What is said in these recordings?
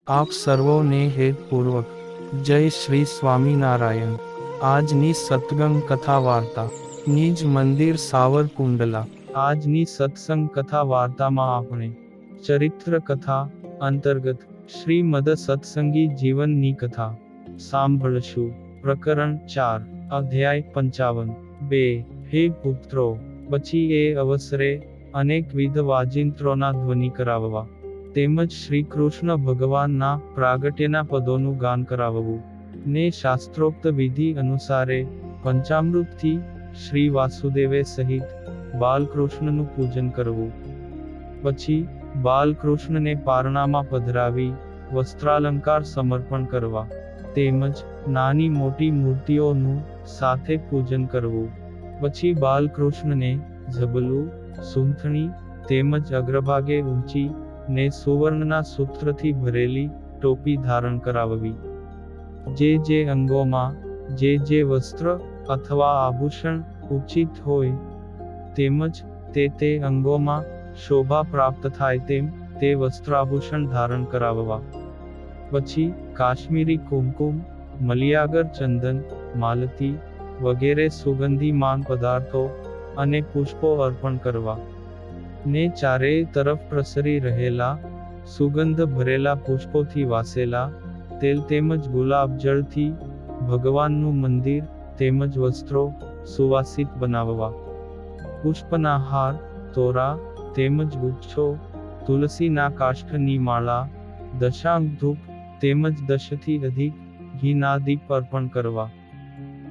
આપ સર્વોને હેતપૂર્વક જય શ્રી સ્વામિનારાયણ। આજની સત્સંગ કથા વાર્તા નિજ મંદિર સાવરકુંડલા। આજની સત્સંગ કથા વાર્તામાં આપણે ચરિત્ર કથા અંતર્ગત શ્રીમદ સત્સંગી જીવનની કથા સાંભળશું। પ્રકરણ 4 અધ્યાય 55। 2 હે પુત્રો, પછી એ અવસરે અનેકવિધ વાજિંત્રોના ધ્વનિ કરાવવા તેમજ શ્રી કૃષ્ણ ભગવાનના પ્રાગટ્યના પદોનું ગાન કરાવવું ને શાસ્ત્રોક્ત વિધિ અનુસારે પંચામૃતથી શ્રી વાસુદેવે સહિત બાલકૃષ્ણનું પૂજન કરવું। પછી બાલકૃષ્ણને પારણામાં પધરાવી વસ્ત્રાલંકાર સમર્પણ કરવા તેમજ નાની મોટી મૂર્તિઓનું સાથે પૂજન કરવું। પછી બાલકૃષ્ણને ઝબલું, સૂંથણી તેમજ અગ્રભાગે ઊંચી ને સુવર્ણના સૂત્રથી ભરેલી ટોપી ધારણ કરાવવી। જે અંગોમાં જે વસ્ત્ર અથવા આભૂષણ ઉચિત હોય તેમજ તે અંગોમાં શોભા પ્રાપ્ત થાય તેમ તે વસ્ત્રાભૂષણ ધારણ કરાવવા। પછી કાશ્મીરી કુમકુમ, મલિયાગર ચંદન, માલતી વગેરે સુગંધીમાન પદાર્થો અને પુષ્પો અર્પણ કરવા ને ચારેય તરફ પ્રસરી રહેલા સુગંધ ભરેલા પુષ્પોથી વાસેલા તેલ તેમજ ગુલાબ જળથી ભગવાનનું મંદિર તેમજ વસ્ત્રો સુવાસિત બનાવવા। પુષ્પના હાર, તોરા તેમજ ગુચ્છો, તુલસીના કાષ્ઠની માળા, દશાંગ ધૂપ તેમજ 10થી અધિક ઘીના દીપ અર્પણ કરવા।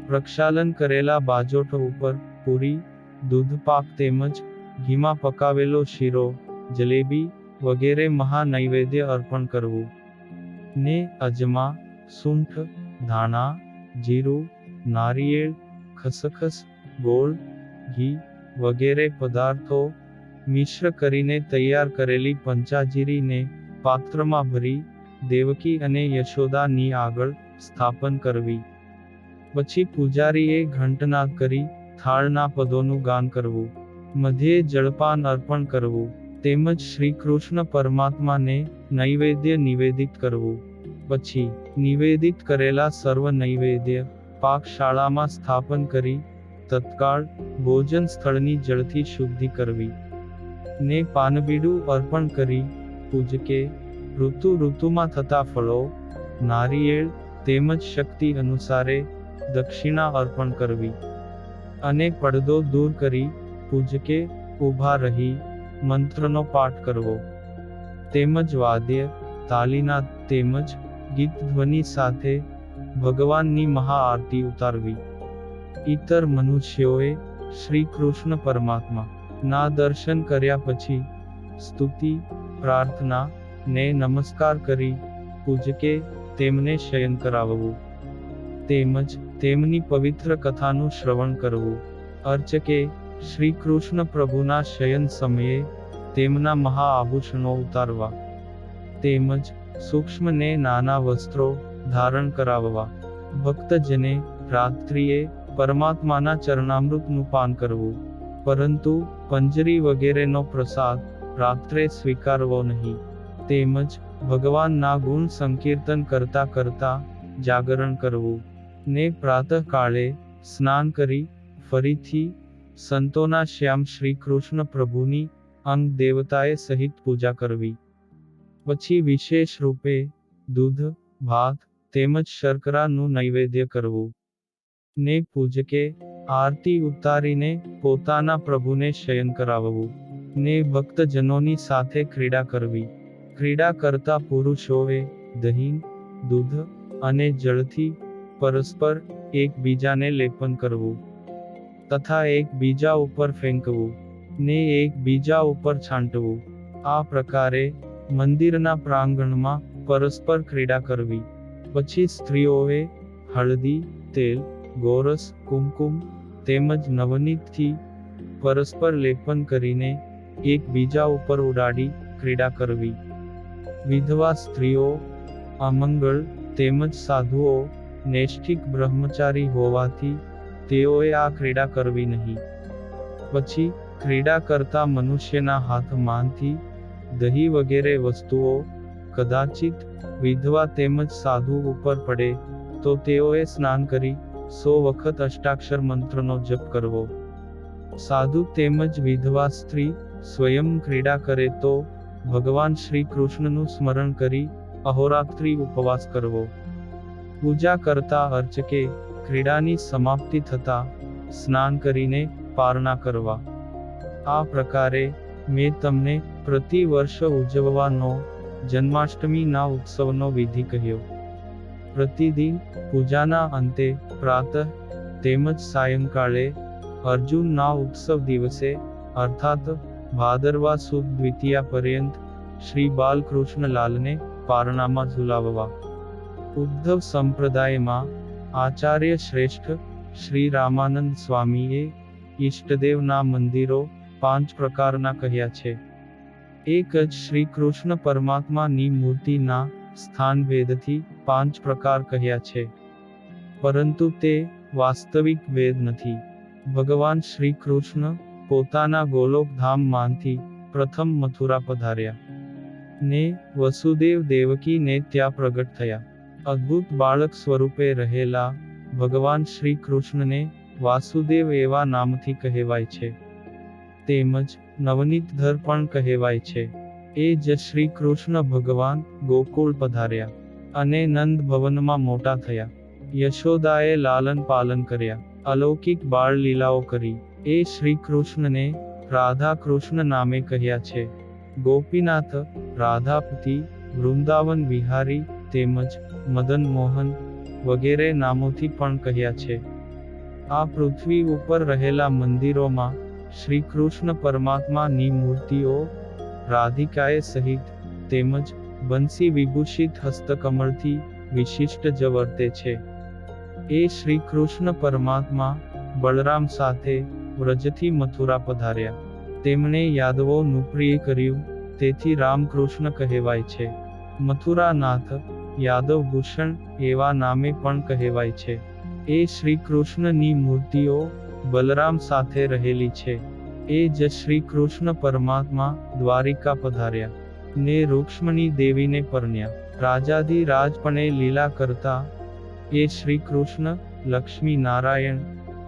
પ્રક્ષાલન કરેલા બાજોઠ ઉપર પૂરી, દૂધપાક તેમજ ઘીમાં પકાવેલો શીરો, જલેબી વગેરે મહાનૈવેદ્ય અર્પણ કરવું ને અજમા, સૂંઠ, ધાણા, જીરું, નારિયેળ, ખસખસ, ગોળ, ઘી વગેરે પદાર્થો મિશ્ર કરીને તૈયાર કરેલી પંચાજીરીને પાત્રમાં ભરી દેવકી અને યશોદાની આગળ સ્થાપન કરવી। પછી પૂજારીએ ઘંટનાદ કરી થાળના પદોનું ગાન કરવું, મધ્યે જળપાન અર્પણ કરવું તેમજ શ્રી કૃષ્ણ પરમાત્માને નૈવેદ્ય નિવેદિત કરવું। પછી નિવેદિત કરેલા સર્વ નૈવેદ્ય પાકશાળામાં સ્થાપન કરી તત્કાળ ભોજન સ્થળની જળથી શુદ્ધિ કરવી ને પાનબીડું અર્પણ કરી પૂજકે ઋતુમાં થતા ફળો, નારિયેળ તેમજ શક્તિ અનુસારે દક્ષિણા અર્પણ કરવી અને પડદો દૂર કરી પૂજકે ઊભા રહી મંત્રનો પાઠ કરવો તેમજ વાદ્ય, તાલીનાદ તેમજ ગીત ધ્વનિ સાથે ભગવાનની મહાઆરતી ઉતારવી। ઇતર મનુષ્યોએ શ્રી કૃષ્ણ પરમાત્મા ના દર્શન કર્યા પછી સ્તુતિ, પ્રાર્થના ને નમસ્કાર કરી પૂજકે તેમને શયન કરાવવું તેમજ તેમની પવિત્ર કથાનું શ્રવણ કરવું। અર્ચકે શ્રી કૃષ્ણ પ્રભુના શયન સમયે તેમના મહાઆભૂષણો ઉતારવા તેમજ સૂક્ષ્મ ને નાના વસ્ત્રો ધારણ કરાવવા। ભક્તજને રાત્રિએ પરમાત્માના ચરણામૃતનું પાન કરવું, પરંતુ પંજરી વગેરેનો પ્રસાદ રાત્રે સ્વીકારવો નહીં તેમજ ભગવાનના ગુણ સંકીર્તન કરતા જાગરણ કરવું ને પ્રાતઃકાળે સ્નાન કરી ફરીથી સંતોના શ્યામ શ્રી કૃષ્ણ પ્રભુની અંગ દેવતાએ સહિત પૂજા કરવી। પછી વિશેષ રૂપે દૂધ, ભાત તેમજ શર્કરાનું નૈવેદ્ય કરવું ને પૂજકે આરતી ઉતારીને પોતાના પ્રભુને શયન કરાવવું ને ભક્તજનોની સાથે ક્રીડા કરવી। ક્રીડા કરતા પુરુષોએ દહીં, દૂધ અને જળથી પરસ્પર એકબીજાને લેપન કરવું તથા એકબીજા ઉપર ફેંકવું ને એકબીજા ઉપર છાંટવું। આ પ્રકારે મંદિરના પ્રાંગણમાં પરસ્પર ક્રીડા કરવી। પછી સ્ત્રીઓએ હળદી, તેલ, ગોરસ, કુમકુમ તેમજ નવનીતથી પરસ્પર લેપન કરીને એકબીજા ઉપર ઉડાડી ક્રીડા કરવી। વિધવા સ્ત્રીઓ, અમંગળ તેમજ સાધુઓ નૈષ્ઠિક બ્રહ્મચારી હોવાથી તેઓએ આ ક્રીડા કરવી નહીં। પછી ક્રીડા કરતા મનુષ્યના હાથમાંથી દહીં વગેરે વસ્તુઓ કદાચિત વિધવા તેમજ સાધુ ઉપર પડે તો તેઓએ સ્નાન કરી 100 વખત અષ્ટાક્ષર મંત્રનો જપ કરવો. સાધુ તેમજ વિધવા સ્ત્રી સ્વયં ક્રીડા કરે તો ભગવાન શ્રી કૃષ્ણનું સ્મરણ કરી અહોરાત્રિ ઉપવાસ કરવો. પૂજા કરતા અર્ચકે ક્રીડાની સમાપ્તિ થતા સ્નાન કરીને પારણા કરવા. આ પ્રકારે મેં તમને પ્રતિ વર્ષ ઉજવવાનો જન્માષ્ટમીના ઉત્સવનો વિધિ કહ્યો. પ્રતિદિન પૂજાના અંતે પ્રાતઃ તેમજ સાયંકાળે અર્જુનના ઉત્સવ દિવસે અર્થાત ભાદરવા સુદ દ્વિતીયા પર્યંત શ્રી બાલકૃષ્ણલાલને પારણામાં ઝુલાવવા. ઉદ્ધવ સંપ્રદાયમાં આચાર્ય શ્રેષ્ઠ શ્રી રામાનંદ સ્વામીએ ઈષ્ટદેવના મંદિરો 5 પ્રકારના કહ્યા છે. એક જ શ્રી કૃષ્ણ પરમાત્માની મૂર્તિના સ્થાનભેદથી 5 પ્રકાર કહ્યા છે, પરંતુ તે વાસ્તવિક ભેદ નથી. ભગવાન શ્રી કૃષ્ણ પોતાના ગોલોકધામમાંથી પ્રથમ મથુરા પધાર્યા ને વસુદેવ દેવકીને ત્યાં પ્રગટ થયા. અદ્ભુત બાળક સ્વરૂપે રહેલા ભગવાન શ્રી કૃષ્ણને વાસુદેવ એવા નામથી કહેવાય છે. તેમજ નવનીતધર પણ કહેવાય છે. એ જ શ્રી કૃષ્ણ ભગવાન ગોકુળ પધાર્યા અને નંદ ભવનમાં મોટા થયા. યશોદાએ લાલન પાલન કર્યા, અલૌકિક બાળ લીલાઓ કરી. એ શ્રી કૃષ્ણને રાધા કૃષ્ણ નામે કહ્યા છે. ગોપીનાથ, રાધાપતિ, વૃંદાવન વિહારી તેમજ મદન મોહન વગેરે નામોથી પણ કહ્યા છે. આ પૃથ્વી ઉપર રહેલા મંદિરોમાં શ્રી કૃષ્ણ પરમાત્માની મૂર્તિઓ રાધિકાએ સહિત તેમજ બંસી વિભૂષિત હસ્તકમળથી વિશિષ્ટ જ વર્તે છે. એ શ્રી કૃષ્ણ પરમાત્મા બળરામ સાથે વ્રજથી મથુરા પધાર્યા. તેમણે યાદવોનું પ્રિય કર્યું, તેથી રામકૃષ્ણ કહેવાય છે. મથુરાનાથ યાદવ ભૂષણ એવા નામે પણ કહેવાય છે. એ શ્રી કૃષ્ણની મૂર્તિઓ બલરામ સાથે રહેલી છે. એ જ શ્રી કૃષ્ણ પરમાત્મા દ્વારિકા પધાર્યા ને રૂક્ષ્મણી દેવીને પરણ્યા. રાજાધિરાજપણે લીલા કરતા એ શ્રી કૃષ્ણ લક્ષ્મી નારાયણ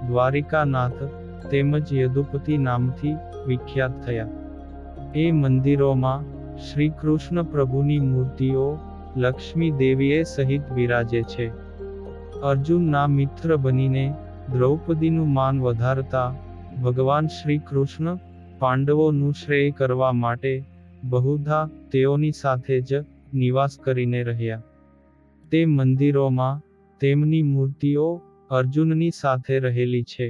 દ્વારિકાનાથ તેમજ યદુપતિ નામથી વિખ્યાત થયા. એ મંદિરોમાં શ્રી કૃષ્ણ પ્રભુની મૂર્તિઓ લક્ષ્મી દેવીએ સહિત બિરાજે છે. અર્જુનના મિત્ર બનીને દ્રૌપદીનું માન વધારતા ભગવાન શ્રી કૃષ્ણ પાંડવોનું શ્રેય કરવા માટે બહુધા તેઓની સાથે જ નિવાસ કરીને રહ્યા. તે મંદિરોમાં તેમની મૂર્તિઓ અર્જુનની સાથે રહેલી છે.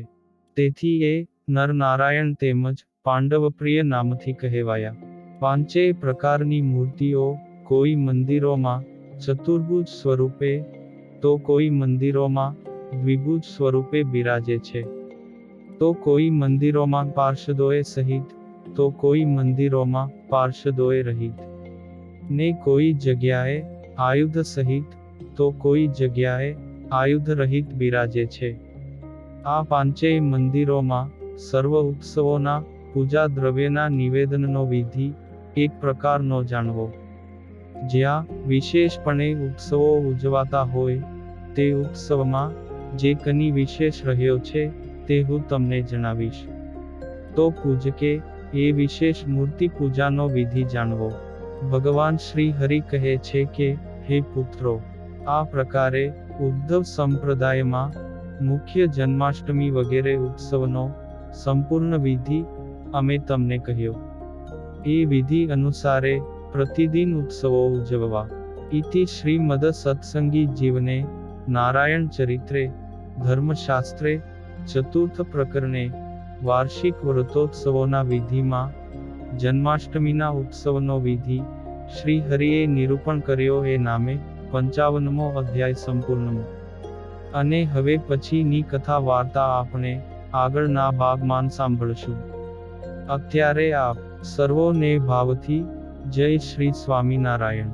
તેથી એ નરનારાયણ તેમજ પાંડવપ્રિય નામથી કહેવાયા. 5 પ્રકારની મૂર્તિઓ કોઈ મંદિરોમાં ચતુર્ભુજ સ્વરૂપે તો કોઈ મંદિરોમાં દ્વિભુજ સ્વરૂપે બિરાજે છે. તો કોઈ મંદિરોમાં પાર્ષદોએ સહિત તો કોઈ મંદિરોમાં પાર્ષદોએ રહિત ને કોઈ જગ્યાએ આયુધ સહિત તો કોઈ જગ્યાએ આયુધ રહિત બિરાજે છે. આ 5 મંદિરોમાં સર્વ ઉત્સવોના પૂજા દ્રવ્યના નિવેદનનો વિધિ એક પ્રકારનો જાણવો. જ્યાં વિશેષપણે ઉત્સવો ઉજવાતા હોય તે ઉત્સવમાં જે કંઈ વિશેષ રહ્યો છે તે હું તમને જણાવીશ. તો પૂજકે એ વિશેષ મૂર્તિ પૂજાનો વિધિ જાણવો. ભગવાન શ્રી હરિ કહે છે કે, હે પુત્રો, આ પ્રકારે ઉદ્ધવ સંપ્રદાયમાં મુખ્ય જન્માષ્ટમી વગેરે ઉત્સવનો સંપૂર્ણ વિધિ અમે તમને કહ્યો. એ વિધિ અનુસારે પ્રતિદિન ઉત્સવો ઉજવવા. ઇતિ શ્રીમદ સત્સંગી જીવને નારાયણ ચરિત્રે ધર્મશાસ્ત્રે ચતુર્થ પ્રકરણે વાર્ષિક વ્રતોત્સવોના વિધિમાં જન્માષ્ટમીના ઉત્સવનો વિધિ શ્રી હરિએ નિરૂપણ કર્યો એ નામે 55મો અધ્યાય સંપૂર્ણ. અને હવે પછીની કથા વાર્તા આપણે આગળના ભાગમાં સાંભળશું. અત્યારે આપ સર્વોને ભાવથી જય શ્રી સ્વામિનારાયણ.